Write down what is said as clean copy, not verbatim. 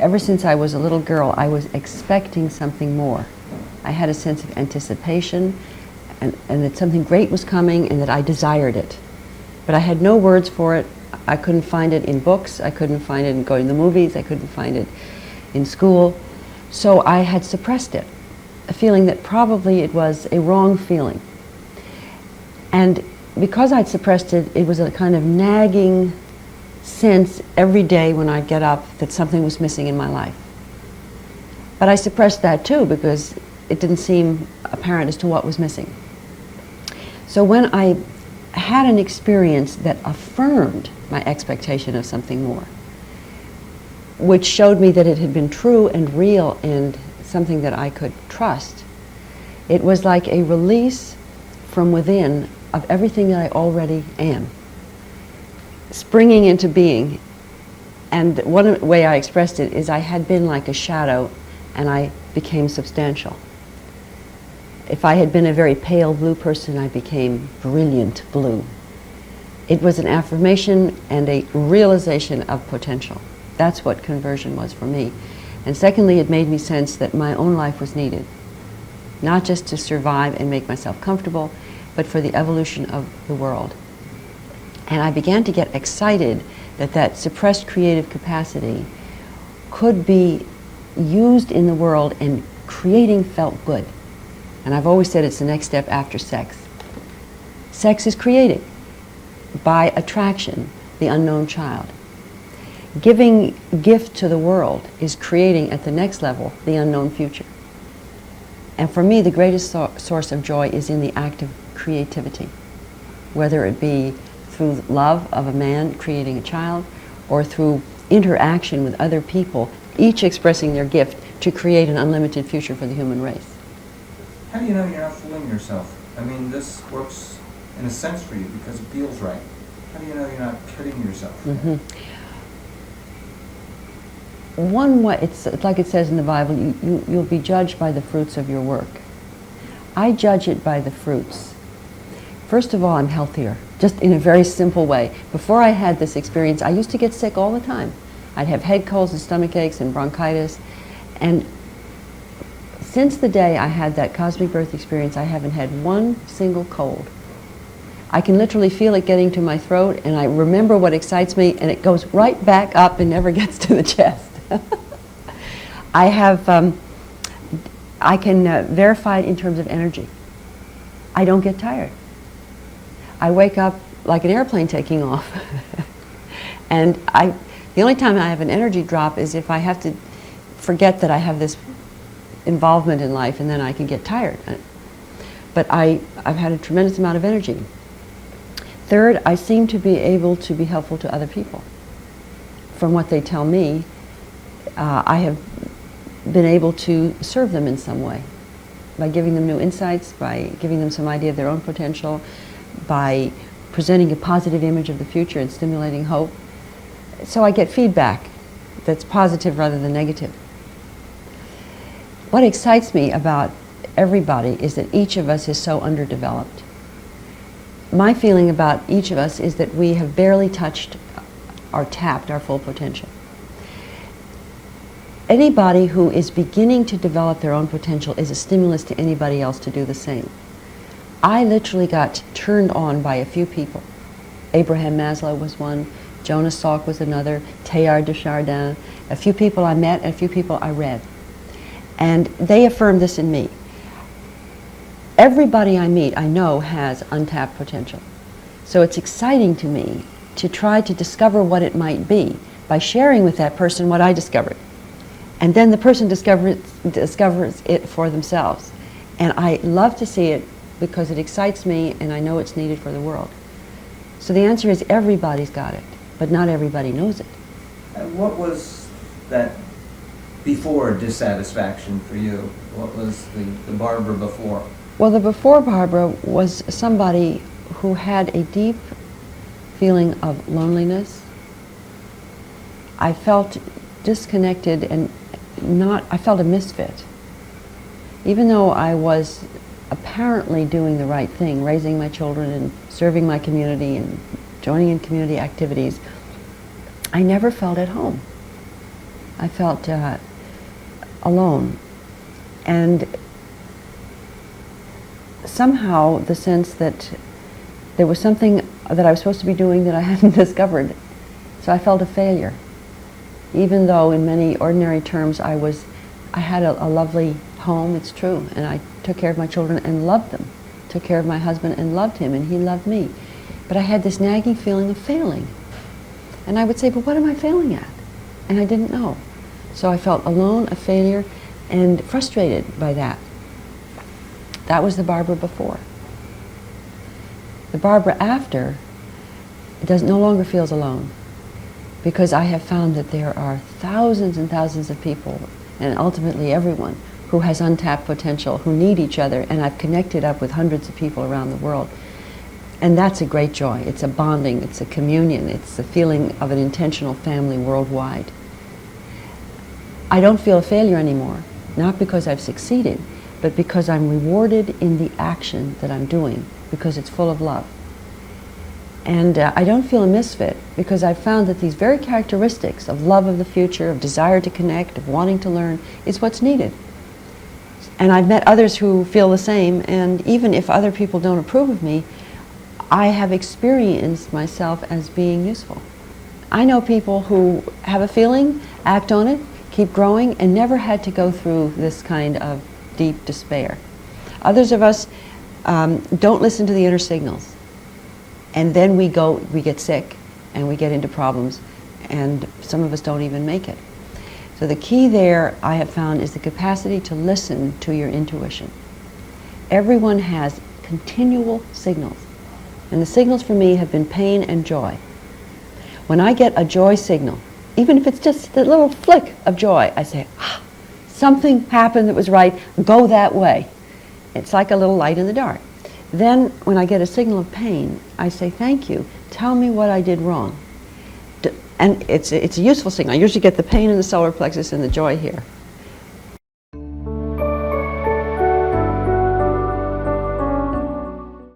ever since I was a little girl, I was expecting something more. I had a sense of anticipation and that something great was coming and that I desired it. But I had no words for it. I couldn't find it in books. I couldn't find it in going to the movies. I couldn't find it in school. So I had suppressed it, a feeling that probably it was a wrong feeling. And because I'd suppressed it, it was a kind of nagging sense every day when I'd get up that something was missing in my life. But I suppressed that too because it didn't seem apparent as to what was missing. So when I had an experience that affirmed my expectation of something more, which showed me that it had been true and real and something that I could trust, it was like a release from within of everything that I already am, springing into being. And one way I expressed it is I had been like a shadow and I became substantial. If I had been a very pale blue person, I became brilliant blue. It was an affirmation and a realization of potential. That's what conversion was for me. And secondly, it made me sense that my own life was needed, not just to survive and make myself comfortable, but for the evolution of the world. And I began to get excited that that suppressed creative capacity could be used in the world, and creating felt good. And I've always said it's the next step after sex. Sex is creating, by attraction, the unknown child. Giving gift to the world is creating at the next level the unknown future. And for me, the greatest source of joy is in the act of creativity, whether it be through love of a man creating a child or through interaction with other people, each expressing their gift to create an unlimited future for the human race. How do you know you're not fooling yourself? I mean, this works in a sense for you because it feels right. How do you know you're not kidding yourself? Mm-hmm. One way, it's like it says in the Bible, you'll be judged by the fruits of your work. I judge it by the fruits. First of all, I'm healthier, just in a very simple way. Before I had this experience, I used to get sick all the time. I'd have head colds and stomach aches and bronchitis. And since the day I had that cosmic birth experience, I haven't had one single cold. I can literally feel it getting to my throat, and I remember what excites me, and it goes right back up and never gets to the chest. I can verify it in terms of energy. I don't get tired. I wake up like an airplane taking off. And the only time I have an energy drop is if I have to forget that I have this involvement in life, and then I can get tired. But I've had a tremendous amount of energy. Third, I seem to be able to be helpful to other people. From what they tell me, I have been able to serve them in some way by giving them new insights, by giving them some idea of their own potential, by presenting a positive image of the future and stimulating hope. So I get feedback that's positive rather than negative. What excites me about everybody is that each of us is so underdeveloped. My feeling about each of us is that we have barely touched or tapped our full potential. Anybody who is beginning to develop their own potential is a stimulus to anybody else to do the same. I literally got turned on by a few people. Abraham Maslow was one, Jonas Salk was another, Teilhard de Chardin, a few people I met and a few people I read. And they affirmed this in me. Everybody I meet, I know, has untapped potential. So it's exciting to me to try to discover what it might be by sharing with that person what I discovered. And then the person discovers it for themselves. And I love to see it because it excites me and I know it's needed for the world. So the answer is everybody's got it, but not everybody knows it. And what was that before dissatisfaction for you? What was the Barbara before? Well, the before Barbara was somebody who had a deep feeling of loneliness. I felt disconnected and I felt a misfit. Even though I was apparently doing the right thing, raising my children and serving my community and joining in community activities, I never felt at home. I felt alone. And somehow the sense that there was something that I was supposed to be doing that I hadn't discovered. So I felt a failure. Even though in many ordinary terms I had a lovely home, it's true, and I took care of my children and loved them. Took care of my husband and loved him, and he loved me. But I had this nagging feeling of failing. And I would say, but what am I failing at? And I didn't know. So I felt alone, a failure, and frustrated by that. That was the Barbara before. The Barbara after no longer feels alone, because I have found that there are thousands and thousands of people, and ultimately everyone, who has untapped potential, who need each other, and I've connected up with hundreds of people around the world. And that's a great joy. It's a bonding, it's a communion, it's the feeling of an intentional family worldwide. I don't feel a failure anymore, not because I've succeeded, but because I'm rewarded in the action that I'm doing, because it's full of love. And I don't feel a misfit, because I've found that these very characteristics of love of the future, of desire to connect, of wanting to learn, is what's needed. And I've met others who feel the same, and even if other people don't approve of me, I have experienced myself as being useful. I know people who have a feeling, act on it, keep growing, and never had to go through this kind of deep despair. Others of us don't listen to the inner signals, and then we get sick, and we get into problems, and some of us don't even make it. So the key there, I have found, is the capacity to listen to your intuition. Everyone has continual signals, and the signals for me have been pain and joy. When I get a joy signal, even if it's just a little flick of joy, I say, something happened that was right, go that way. It's like a little light in the dark. Then when I get a signal of pain, I say, thank you, tell me what I did wrong. And it's a useful signal. I usually get the pain in the solar plexus and the joy here.